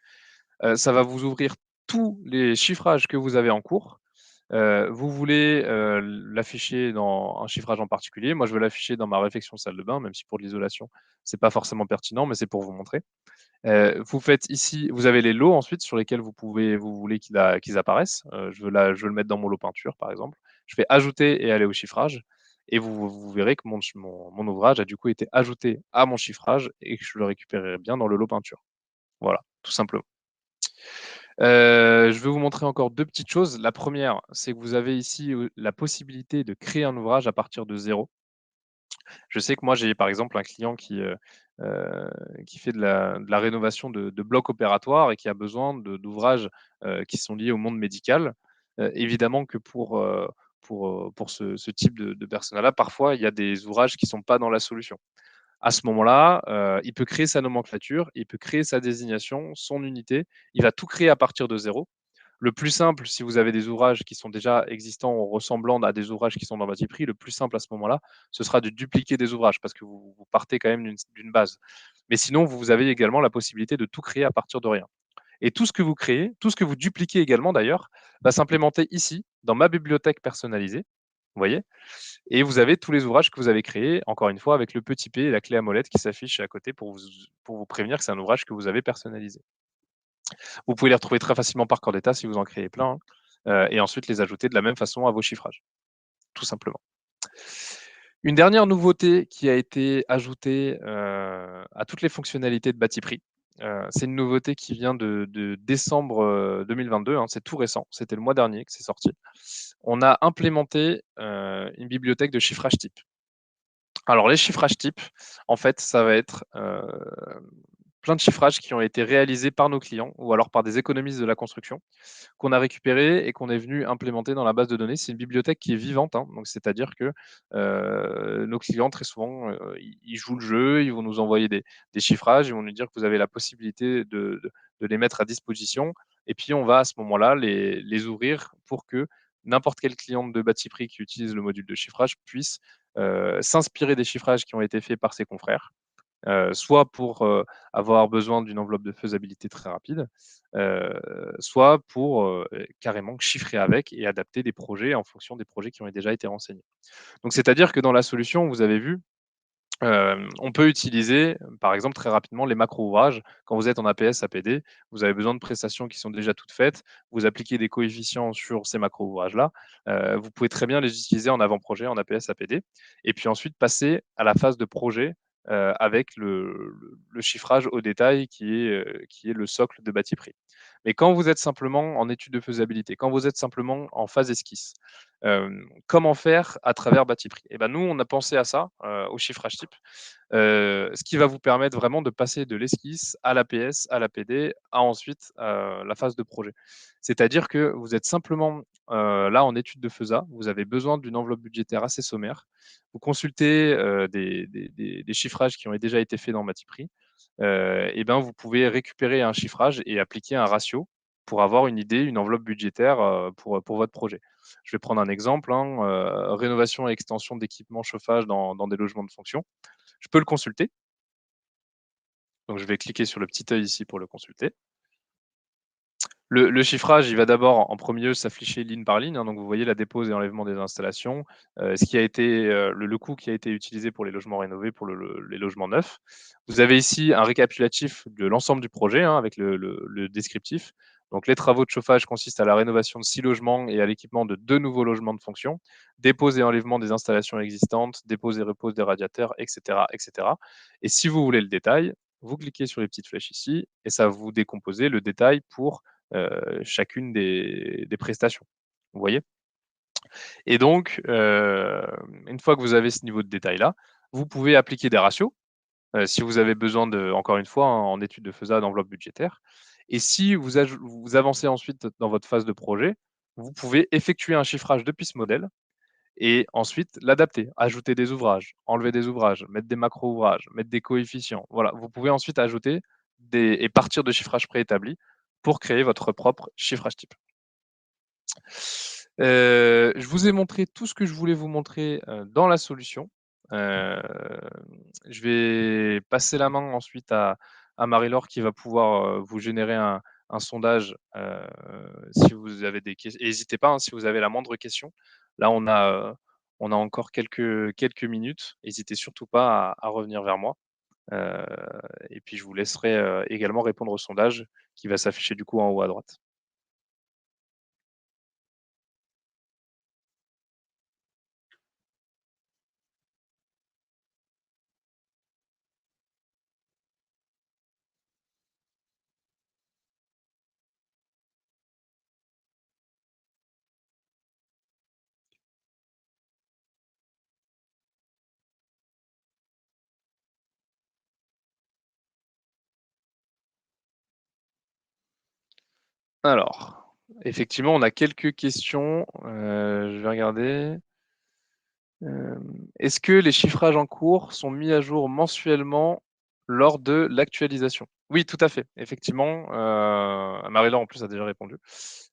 [SPEAKER 1] ça va vous ouvrir tous les chiffrages que vous avez en cours. Vous voulez l'afficher dans un chiffrage en particulier. Moi, je veux l'afficher dans ma réfection salle de bain, même si pour l'isolation, c'est pas forcément pertinent, mais c'est pour vous montrer. Vous faites ici, vous avez les lots ensuite sur lesquels vous voulez qu'ils apparaissent. Je veux le mettre dans mon lot peinture, par exemple. Je fais ajouter et aller au chiffrage. Et vous verrez que mon ouvrage a du coup été ajouté à mon chiffrage et que je le récupérerai bien dans le lot peinture. Voilà, tout simplement. Je vais vous montrer encore 2 petites choses. La première, c'est que vous avez ici, la possibilité de créer un ouvrage à partir de 0. Je sais que moi, j'ai par exemple un client qui fait de la rénovation de blocs opératoires et qui a besoin d'ouvrages qui sont liés au monde médical. Évidemment que pour ce type de personnel-là, parfois, il y a des ouvrages qui ne sont pas dans la solution. À ce moment-là, il peut créer sa nomenclature, il peut créer sa désignation, son unité, il va tout créer à partir de 0. Le plus simple, si vous avez des ouvrages qui sont déjà existants ou ressemblant à des ouvrages qui sont dans Batipree, le plus simple à ce moment-là, ce sera de dupliquer des ouvrages parce que vous partez quand même d'une base. Mais sinon, vous avez également la possibilité de tout créer à partir de rien. Et tout ce que vous créez, tout ce que vous dupliquez également d'ailleurs, va s'implémenter ici, dans ma bibliothèque personnalisée. Vous voyez? Et vous avez tous les ouvrages que vous avez créés, encore une fois, avec le petit p et la clé à molette qui s'affiche à côté pour vous prévenir que c'est un ouvrage que vous avez personnalisé. Vous pouvez les retrouver très facilement par corps d'état si vous en créez plein, hein, et ensuite les ajouter de la même façon à vos chiffrages, tout simplement. Une dernière nouveauté qui a été ajoutée à toutes les fonctionnalités de Batipree, c'est une nouveauté qui vient de décembre 2022, hein, c'est tout récent, c'était le mois dernier que c'est sorti. On a implémenté une bibliothèque de chiffrage type. Alors les chiffrages types, en fait, ça va être plein de chiffrages qui ont été réalisés par nos clients ou alors par des économistes de la construction qu'on a récupéré et qu'on est venu implémenter dans la base de données. C'est une bibliothèque qui est vivante, hein, donc c'est-à-dire que nos clients, très souvent, ils jouent le jeu, ils vont nous envoyer des chiffrages, ils vont nous dire que vous avez la possibilité de les mettre à disposition, et puis on va à ce moment-là les ouvrir pour que n'importe quel client de Batipree qui utilise le module de chiffrage puisse s'inspirer des chiffrages qui ont été faits par ses confrères, soit pour avoir besoin d'une enveloppe de faisabilité très rapide, soit pour carrément chiffrer avec et adapter des projets en fonction des projets qui ont déjà été renseignés. Donc, c'est-à-dire que dans la solution, vous avez vu, on peut utiliser, par exemple, très rapidement les macro-ouvrages. Quand vous êtes en APS, APD, vous avez besoin de prestations qui sont déjà toutes faites. Vous appliquez des coefficients sur ces macro-ouvrages-là. Vous pouvez très bien les utiliser en avant-projet, en APS, APD. Et puis ensuite, passer à la phase de projet avec le chiffrage au détail qui est le socle de Batipree. Mais quand vous êtes simplement en étude de faisabilité, quand vous êtes simplement en phase esquisse, comment faire à travers Batipree? Et ben nous, on a pensé à ça, au chiffrage type, ce qui va vous permettre vraiment de passer de l'esquisse à l'APS, à l'APD, à ensuite la phase de projet. C'est-à-dire que vous êtes simplement là en étude de FESA, vous avez besoin d'une enveloppe budgétaire assez sommaire. Vous consultez des chiffrages qui ont déjà été faits dans Batipree. Et ben, vous pouvez récupérer un chiffrage et appliquer un ratio pour avoir une idée, une enveloppe budgétaire pour votre projet. Je vais prendre un exemple, hein, rénovation et extension d'équipements chauffage dans des logements de fonction. Je peux le consulter. Donc, je vais cliquer sur le petit œil ici pour le consulter. Le chiffrage, il va d'abord en premier lieu s'afficher ligne par ligne, hein, donc vous voyez la dépose et enlèvement des installations, ce qui a été le coût qui a été utilisé pour les logements rénovés, pour les logements neufs. Vous avez ici un récapitulatif de l'ensemble du projet, hein, avec le descriptif. Donc les travaux de chauffage consistent à la rénovation de 6 logements et à l'équipement de 2 nouveaux logements de fonction, dépose et enlèvement des installations existantes, dépose et repose des radiateurs, etc., etc. Et si vous voulez le détail, vous cliquez sur les petites flèches ici et ça va vous décomposer le détail pour chacune des prestations. Vous voyez? Et donc, une fois que vous avez ce niveau de détail-là, vous pouvez appliquer des ratios, si vous avez besoin de, encore une fois, hein, en étude de faisable d'enveloppe budgétaire. Et si vous avancez ensuite dans votre phase de projet, vous pouvez effectuer un chiffrage depuis ce modèle et ensuite l'adapter, ajouter des ouvrages, enlever des ouvrages, mettre des macro-ouvrages, mettre des coefficients. Voilà, vous pouvez ensuite ajouter et partir de chiffrages préétablis pour créer votre propre chiffrage type. Je vous ai montré tout ce que je voulais vous montrer dans la solution. Je vais passer la main ensuite à Marie-Laure qui va pouvoir vous générer un sondage si vous avez des questions. N'hésitez pas, hein, si vous avez la moindre question. Là, on a encore quelques minutes. N'hésitez surtout pas à revenir vers moi. Euh, et puis, je vous laisserai également répondre au sondage qui va s'afficher du coup en haut à droite. Alors, effectivement, on a quelques questions. Je vais regarder. Est-ce que les chiffrages en cours sont mis à jour mensuellement lors de l'actualisation. Oui, tout à fait. Effectivement, Marie-Laure en plus a déjà répondu.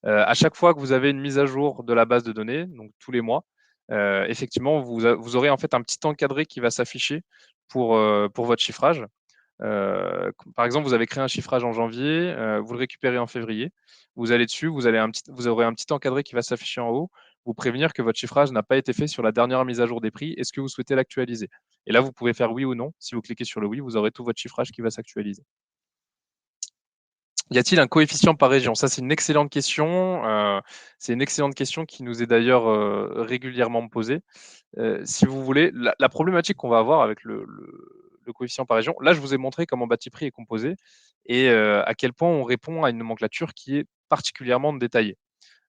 [SPEAKER 1] À chaque fois que vous avez une mise à jour de la base de données, donc tous les mois, effectivement, vous aurez en fait un petit encadré qui va s'afficher pour votre chiffrage. Par exemple, vous avez créé un chiffrage en janvier, vous le récupérez en février. Vous allez dessus, vous aurez un petit encadré qui va s'afficher en haut, vous prévenir que votre chiffrage n'a pas été fait sur la dernière mise à jour des prix. Est-ce que vous souhaitez l'actualiser? Et là, vous pouvez faire oui ou non. Si vous cliquez sur le oui, vous aurez tout votre chiffrage qui va s'actualiser. Y a-t-il un coefficient par région? Ça, c'est une excellente question. C'est une excellente question qui nous est d'ailleurs régulièrement posée. Si vous voulez, la problématique qu'on va avoir avec le coefficient par région, là, je vous ai montré comment Batiprix est composé et à quel point on répond à une nomenclature qui est particulièrement détaillée.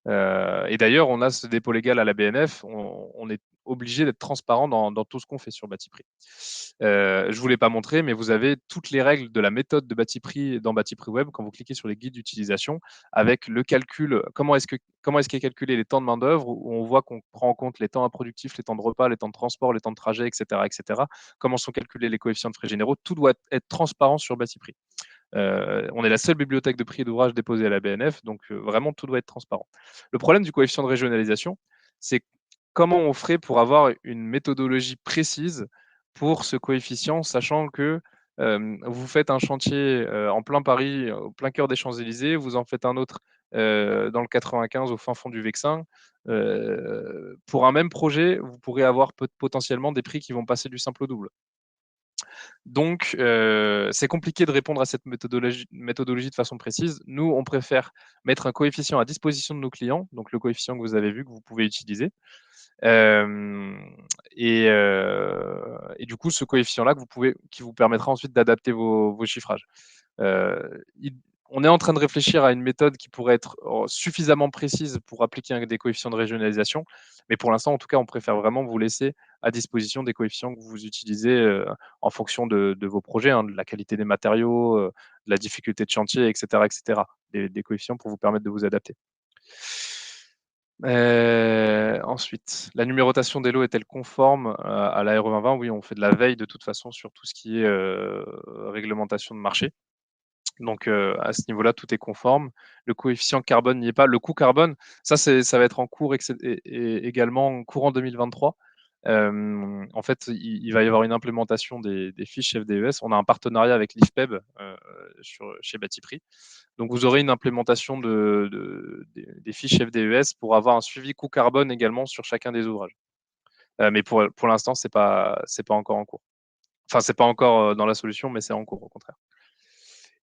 [SPEAKER 1] Et d'ailleurs, on a ce dépôt légal à la BNF, on est obligé d'être transparent dans tout ce qu'on fait sur Batiprix. Je ne vous l'ai pas montré, mais vous avez toutes les règles de la méthode de Batiprix dans Batiprix Web quand vous cliquez sur les guides d'utilisation avec le calcul, comment est-ce qu'est calculé les temps de main-d'œuvre, où on voit qu'on prend en compte les temps improductifs, les temps de repas, les temps de transport, les temps de trajet, etc., etc. Comment sont calculés les coefficients de frais généraux. Tout doit être transparent sur Batiprix. On est la seule bibliothèque de prix et d'ouvrages déposée à la BNF, donc vraiment tout doit être transparent. Le problème du coefficient de régionalisation, c'est comment on ferait pour avoir une méthodologie précise pour ce coefficient, sachant que vous faites un chantier en plein Paris, au plein cœur des Champs-Élysées, vous en faites un autre dans le 95 au fin fond du Vexin. Pour un même projet, vous pourrez avoir potentiellement des prix qui vont passer du simple au double. Donc, c'est compliqué de répondre à cette méthodologie de façon précise. Nous, on préfère mettre un coefficient à disposition de nos clients, donc le coefficient que vous avez vu, que vous pouvez utiliser. Euh, et du coup, ce coefficient-là qui vous permettra ensuite d'adapter vos chiffrages. Euh, il- on est en train de réfléchir à une méthode qui pourrait être suffisamment précise pour appliquer des coefficients de régionalisation, mais pour l'instant, en tout cas, on préfère vraiment vous laisser à disposition des coefficients que vous utilisez en fonction de vos projets, hein, de la qualité des matériaux, de la difficulté de chantier, etc., etc. Des coefficients pour vous permettre de vous adapter. Ensuite, la numérotation des lots est-elle conforme à la RE 2020? Oui, on fait de la veille de toute façon sur tout ce qui est réglementation de marché. Donc à ce niveau-là, tout est conforme. Le coefficient carbone n'y est pas. Le coût carbone, ça va être en cours et également courant 2023. En fait, il va y avoir une implémentation des fiches FDES. On a un partenariat avec l'IFPEB chez Batiprix. Donc vous aurez une implémentation des fiches FDES pour avoir un suivi coût carbone également sur chacun des ouvrages. Mais pour l'instant, c'est pas encore en cours. Enfin, c'est pas encore dans la solution, mais c'est en cours au contraire.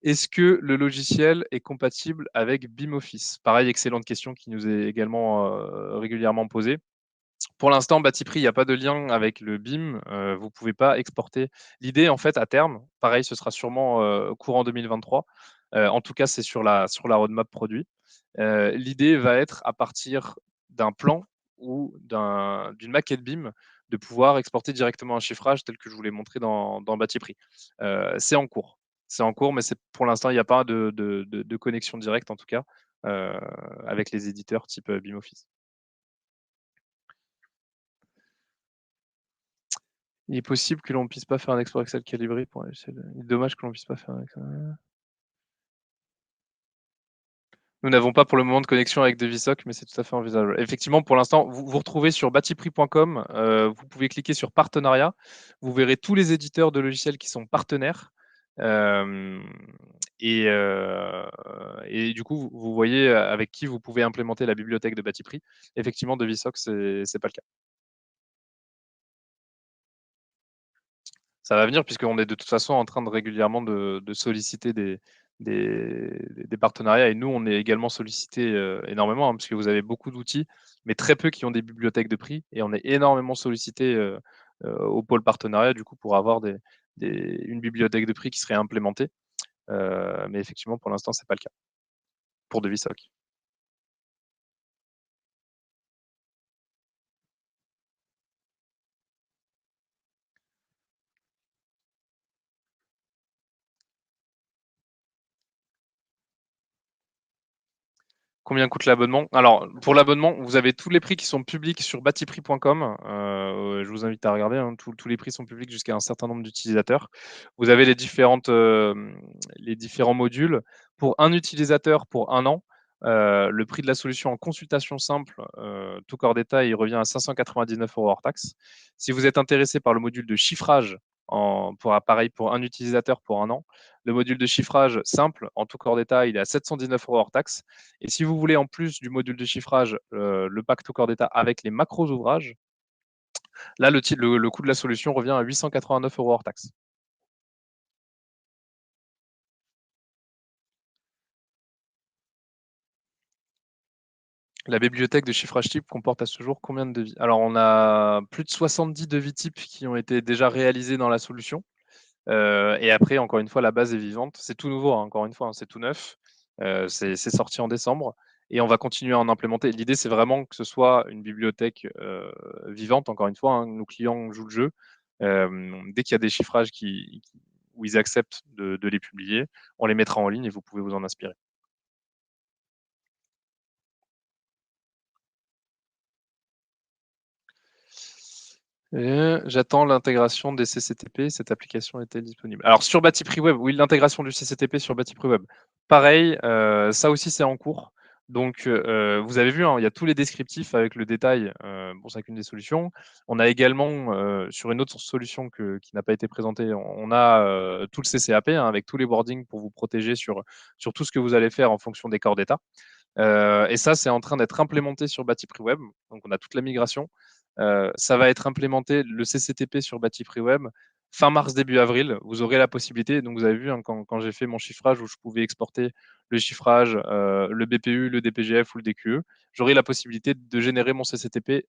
[SPEAKER 1] Est-ce que le logiciel est compatible avec BIM Office? Pareil, excellente question qui nous est également régulièrement posée. Pour l'instant, Batiprix, il n'y a pas de lien avec le BIM. Vous ne pouvez pas exporter. L'idée, en fait, à terme, pareil, ce sera sûrement courant 2023. En tout cas, c'est sur la roadmap produit. L'idée va être, à partir d'un plan ou d'une maquette BIM, de pouvoir exporter directement un chiffrage tel que je vous l'ai montré dans Batiprix. C'est en cours. C'est en cours, mais pour l'instant, il n'y a pas de connexion directe, en tout cas, avec les éditeurs type BIM Office. Il est possible que l'on ne puisse pas faire un export Excel calibré pour l'échelle. Il est dommage que l'on ne puisse pas faire un Excel. Nous n'avons pas pour le moment de connexion avec Devisoc, mais c'est tout à fait envisageable. Effectivement, pour l'instant, vous retrouvez sur batiprix.com, vous pouvez cliquer sur partenariat, vous verrez tous les éditeurs de logiciels qui sont partenaires. Euh, et du coup, vous voyez avec qui vous pouvez implémenter la bibliothèque de Batiprix. Effectivement, Devisoc, c'est pas le cas. Ça va venir puisqu'on est de toute façon en train de régulièrement de solliciter des partenariats et nous, on est également sollicité énormément hein, parce que vous avez beaucoup d'outils, mais très peu qui ont des bibliothèques de prix et on est énormément sollicité au pôle partenariat du coup pour avoir une bibliothèque de prix qui serait implémentée. Mais effectivement, pour l'instant, c'est pas le cas pour Devisoc. Combien coûte l'abonnement? Alors, pour l'abonnement, vous avez tous les prix qui sont publics sur batiprix.com. Je vous invite à regarder, hein, tous les prix sont publics jusqu'à un certain nombre d'utilisateurs. Vous avez les différents modules. Pour un utilisateur, pour 1 an, le prix de la solution en consultation simple, tout corps d'état, il revient à 599 € hors taxe. Si vous êtes intéressé par le module de chiffrage pour un utilisateur pour 1 an, le module de chiffrage simple, en tout corps d'état, il est à 719 € hors taxe. Et si vous voulez, en plus du module de chiffrage, le pack tout corps d'état avec les macros ouvrages, là, le coût de la solution revient à 889 € hors taxe. La bibliothèque de chiffrage type comporte à ce jour combien de devis? Alors, on a plus de 70 devis types qui ont été déjà réalisés dans la solution. Et après, encore une fois, la base est vivante. C'est tout nouveau, hein, encore une fois, hein, c'est tout neuf. C'est sorti en décembre et on va continuer à en implémenter. L'idée, c'est vraiment que ce soit une bibliothèque vivante, encore une fois, hein. Nos clients jouent le jeu. Dès qu'il y a des chiffrages où ils acceptent de les publier, on les mettra en ligne et vous pouvez vous en inspirer. J'attends l'intégration des CCTP. Cette application est-elle disponible? Alors sur Batiprix Web, oui, l'intégration du CCTP sur Batiprix Web. Pareil, ça aussi c'est en cours. Donc, vous avez vu, hein, il y a tous les descriptifs avec le détail pour chacune des solutions. On a également, sur une autre solution qui n'a pas été présentée, on a tout le CCAP, hein, avec tous les wordings pour vous protéger sur tout ce que vous allez faire en fonction des corps d'état. Et ça, c'est en train d'être implémenté sur Batiprix Web. Donc, on a toute la migration. Ça va être implémenté, le CCTP sur Batiprix Web, fin mars, début avril. Vous aurez la possibilité, donc vous avez vu, hein, quand j'ai fait mon chiffrage où je pouvais exporter le chiffrage, le BPU, le DPGF ou le DQE, j'aurai la possibilité de générer mon CCTP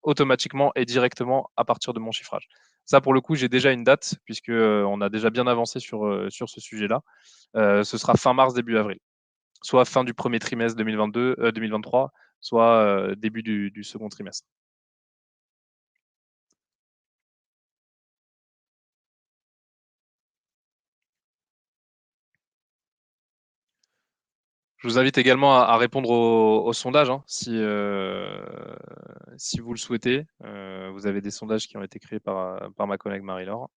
[SPEAKER 1] automatiquement et directement à partir de mon chiffrage. Ça, pour le coup, j'ai déjà une date, puisque on a déjà bien avancé sur ce sujet-là. Ce sera fin mars, début avril, soit fin du premier trimestre 2023, soit début du second trimestre. Je vous invite également à répondre au sondage, hein, si vous le souhaitez. Vous avez des sondages qui ont été créés par ma collègue Marie-Laure.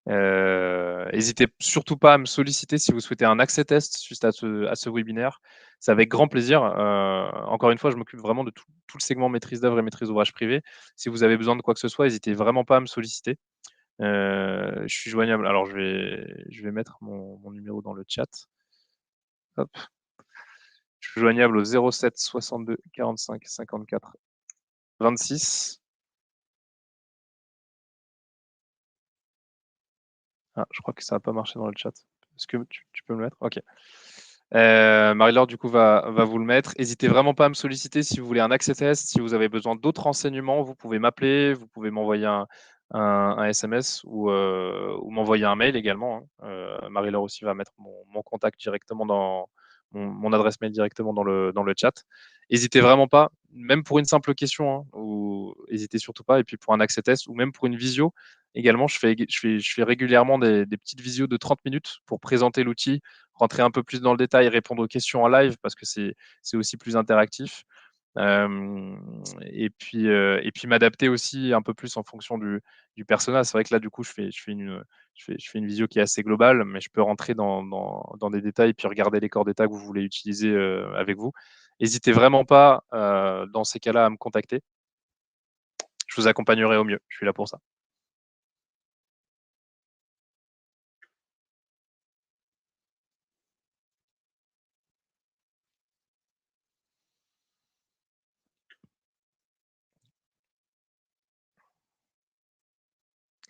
[SPEAKER 1] N'hésitez surtout pas à me solliciter si vous souhaitez un accès test suite à ce webinaire. C'est avec grand plaisir. Encore une fois, je m'occupe vraiment de tout le segment maîtrise d'œuvre et maîtrise d'ouvrage privé. Si vous avez besoin de quoi que ce soit, n'hésitez vraiment pas à me solliciter. Je suis joignable. Alors, je vais mettre mon numéro dans le chat. Hop. Je suis joignable au 07 62 45 54 26. Ah, je crois que ça n'a pas marché dans le chat. Est-ce que tu peux me le mettre? Ok. Marie-Laure, du coup, va vous le mettre. N'hésitez vraiment pas à me solliciter si vous voulez un accès test. Si vous avez besoin d'autres renseignements, vous pouvez m'appeler, vous pouvez m'envoyer un SMS ou m'envoyer un mail également, hein. Marie-Laure aussi va mettre mon contact directement mon adresse mail directement dans le chat. N'hésitez vraiment pas, même pour une simple question, hein, ou n'hésitez surtout pas. Et puis pour un accès test ou même pour une visio, également, je fais régulièrement des petites visios de 30 minutes pour présenter l'outil, rentrer un peu plus dans le détail, répondre aux questions en live parce que c'est aussi plus interactif. Et puis m'adapter aussi un peu plus en fonction du persona. C'est vrai que là, du coup, je fais une visio qui est assez globale, mais je peux rentrer dans des détails puis regarder les corps d'état que vous voulez utiliser avec vous. N'hésitez vraiment pas dans ces cas-là à me contacter. Je vous accompagnerai au mieux. Je suis là pour ça.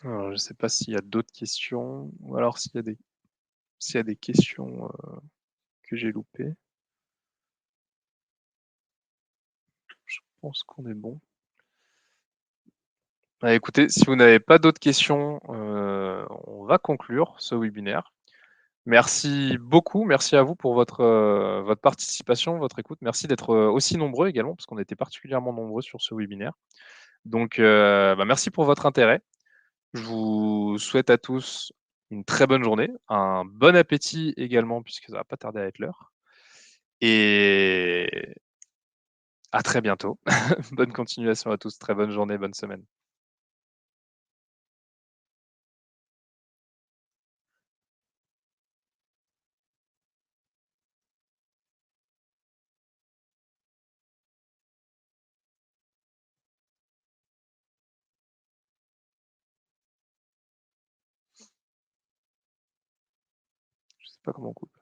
[SPEAKER 1] Alors, je ne sais pas s'il y a d'autres questions ou alors s'il y a des questions que j'ai loupées. Je pense qu'on est bon. Bah, écoutez, si vous n'avez pas d'autres questions, on va conclure ce webinaire. Merci beaucoup, merci à vous pour votre participation, votre écoute. Merci d'être aussi nombreux également, parce qu'on a été particulièrement nombreux sur ce webinaire. Donc, merci pour votre intérêt. Je vous souhaite à tous une très bonne journée, un bon appétit également, puisque ça va pas tarder à être l'heure. et à très bientôt. Bonne continuation à tous, très bonne journée, bonne semaine. Je sais pas comment on coupe.